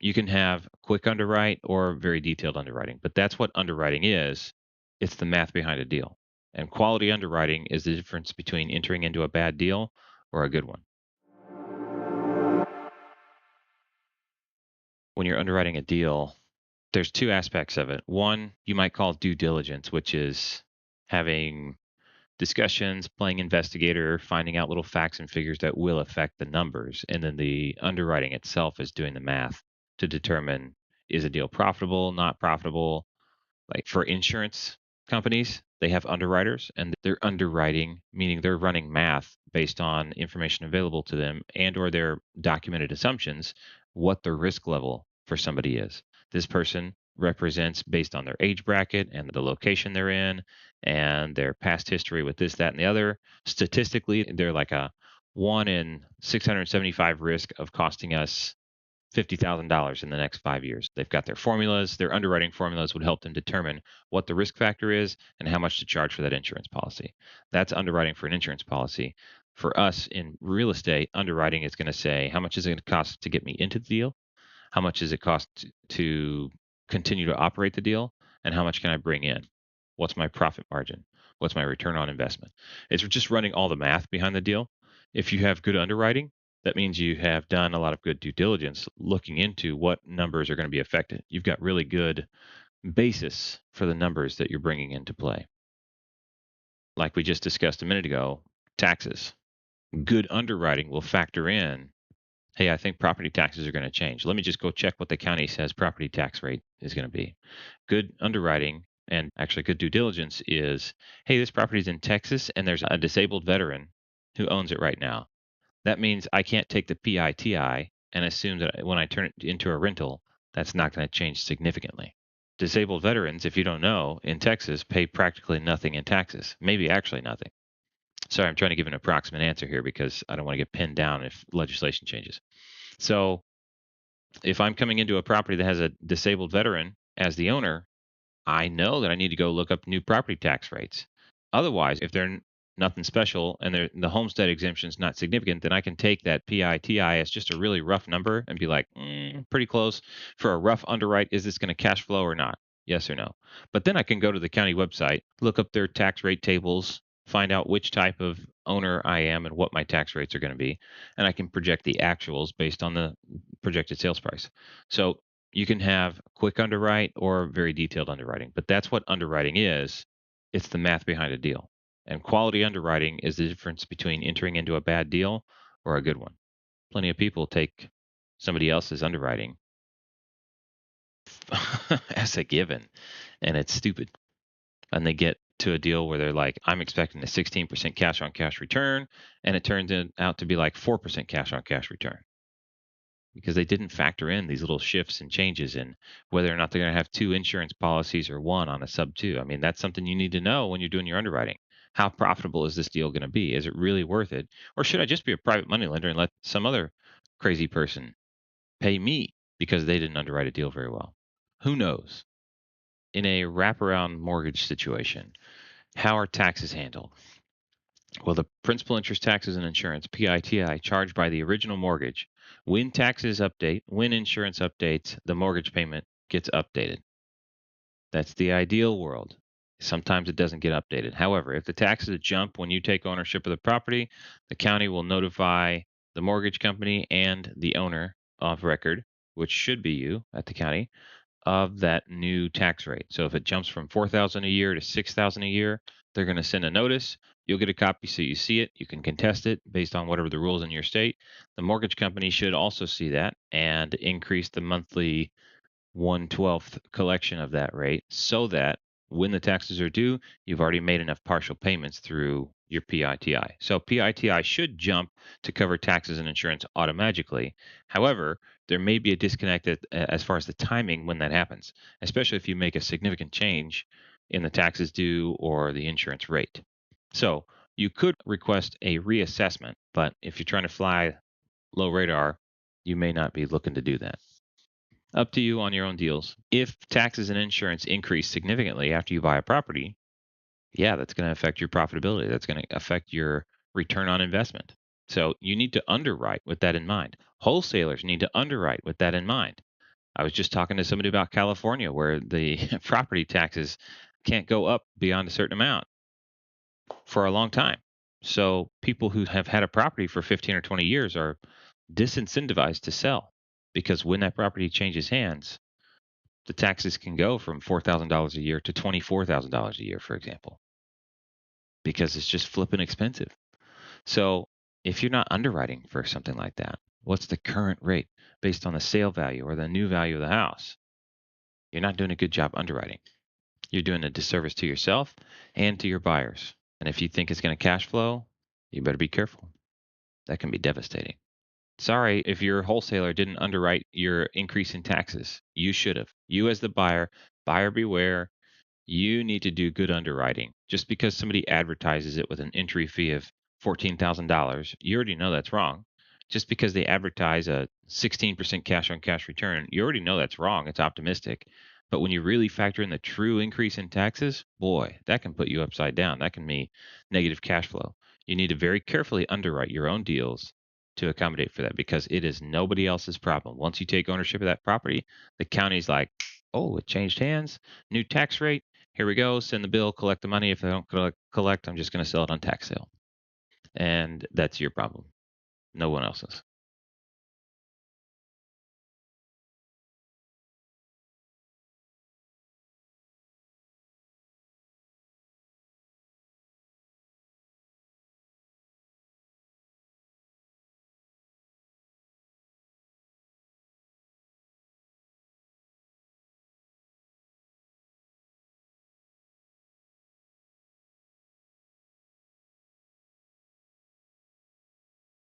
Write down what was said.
You can have quick underwrite or very detailed underwriting, but that's what underwriting is. It's the math behind a deal. And quality underwriting is the difference between entering into a bad deal or a good one. When you're underwriting a deal, there's two aspects of it. One, you might call due diligence, which is having discussions, playing investigator, finding out little facts and figures that will affect the numbers. And then the underwriting itself is doing the math to determine, is a deal profitable, not profitable. Like for insurance companies, they have underwriters and they're underwriting, meaning they're running math based on information available to them and or their documented assumptions, what the risk level for somebody is. This person represents based on their age bracket and the location they're in and their past history with this, that, and the other. Statistically, they're like a 1 in 675 risk of costing us $50,000 in the next 5 years. They've got their formulas, their underwriting formulas would help them determine what the risk factor is and how much to charge for that insurance policy. That's underwriting for an insurance policy. For us in real estate, underwriting is going to say how much is it going to cost to get me into the deal? How much does it cost to continue to operate the deal? And how much can I bring in? What's my profit margin? What's my return on investment? It's just running all the math behind the deal. If you have good underwriting, that means you have done a lot of good due diligence looking into what numbers are going to be affected. You've got really good basis for the numbers that you're bringing into play. Like we just discussed a minute ago, taxes. Good underwriting will factor in, hey, I think property taxes are going to change. Let me just go check what the county says property tax rate is going to be. Good underwriting and actually good due diligence is, hey, this property is in Texas and there's a disabled veteran who owns it right now. That means I can't take the PITI and assume that when I turn it into a rental, that's not going to change significantly. Disabled veterans, if you don't know, in Texas pay practically nothing in taxes, maybe actually nothing. Sorry, I'm trying to give an approximate answer here because I don't want to get pinned down if legislation changes. So if I'm coming into a property that has a disabled veteran as the owner, I know that I need to go look up new property tax rates. Otherwise, if they're nothing special and the homestead exemption is not significant, then I can take that PITI as just a really rough number and be like, pretty close for a rough underwrite. Is this going to cash flow or not? Yes or no? But then I can go to the county website, look up their tax rate tables, find out which type of owner I am and what my tax rates are going to be. And I can project the actuals based on the projected sales price. So you can have quick underwrite or very detailed underwriting, but that's what underwriting is. It's the math behind a deal. And quality underwriting is the difference between entering into a bad deal or a good one. Plenty of people take somebody else's underwriting as a given, and it's stupid. And they get to a deal where they're like, I'm expecting a 16% cash on cash return, and it turns out to be like 4% cash on cash return because they didn't factor in these little shifts and changes in whether or not they're going to have two insurance policies or one on a sub two. I mean, that's something you need to know when you're doing your underwriting. How profitable is this deal going to be? Is it really worth it? Or should I just be a private money lender and let some other crazy person pay me because they didn't underwrite a deal very well? Who knows? In a wraparound mortgage situation, how are taxes handled? Well, the principal interest taxes and insurance, PITI, charged by the original mortgage. When taxes update, when insurance updates, the mortgage payment gets updated. That's the ideal world. Sometimes it doesn't get updated. However, if the taxes jump when you take ownership of the property, the county will notify the mortgage company and the owner of record, which should be you at the county, of that new tax rate. So if it jumps from 4,000 a year to 6,000 a year, they're going to send a notice. You'll get a copy so you see it. You can contest it based on whatever the rules in your state. The mortgage company should also see that and increase the monthly 1/12th collection of that rate so that when the taxes are due, you've already made enough partial payments through your PITI. So PITI should jump to cover taxes and insurance automatically. However, there may be a disconnect as far as the timing when that happens, especially if you make a significant change in the taxes due or the insurance rate. So you could request a reassessment, but if you're trying to fly low radar, you may not be looking to do that. Up to you on your own deals. If taxes and insurance increase significantly after you buy a property, yeah, that's going to affect your profitability. That's going to affect your return on investment. So you need to underwrite with that in mind. Wholesalers need to underwrite with that in mind. I was just talking to somebody about California where the property taxes can't go up beyond a certain amount for a long time. So people who have had a property for 15 or 20 years are disincentivized to sell because when that property changes hands, the taxes can go from $4,000 a year to $24,000 a year, for example, because it's just flipping expensive. So if you're not underwriting for something like that, what's the current rate based on the sale value or the new value of the house? You're not doing a good job underwriting. You're doing a disservice to yourself and to your buyers. And if you think it's going to cash flow, you better be careful. That can be devastating. Sorry if your wholesaler didn't underwrite your increase in taxes. You should have. You, as the buyer beware. You need to do good underwriting. Just because somebody advertises it with an entry fee of $14,000, you already know that's wrong. Just because they advertise a 16% cash on cash return, you already know that's wrong. It's optimistic. But when you really factor in the true increase in taxes, boy, that can put you upside down. That can mean negative cash flow. You need to very carefully underwrite your own deals to accommodate for that because it is nobody else's problem. Once you take ownership of that property, the county's like, oh, it changed hands, new tax rate, here we go, send the bill, collect the money. If they don't collect, I'm just going to sell it on tax sale. And that's your problem, no one else's.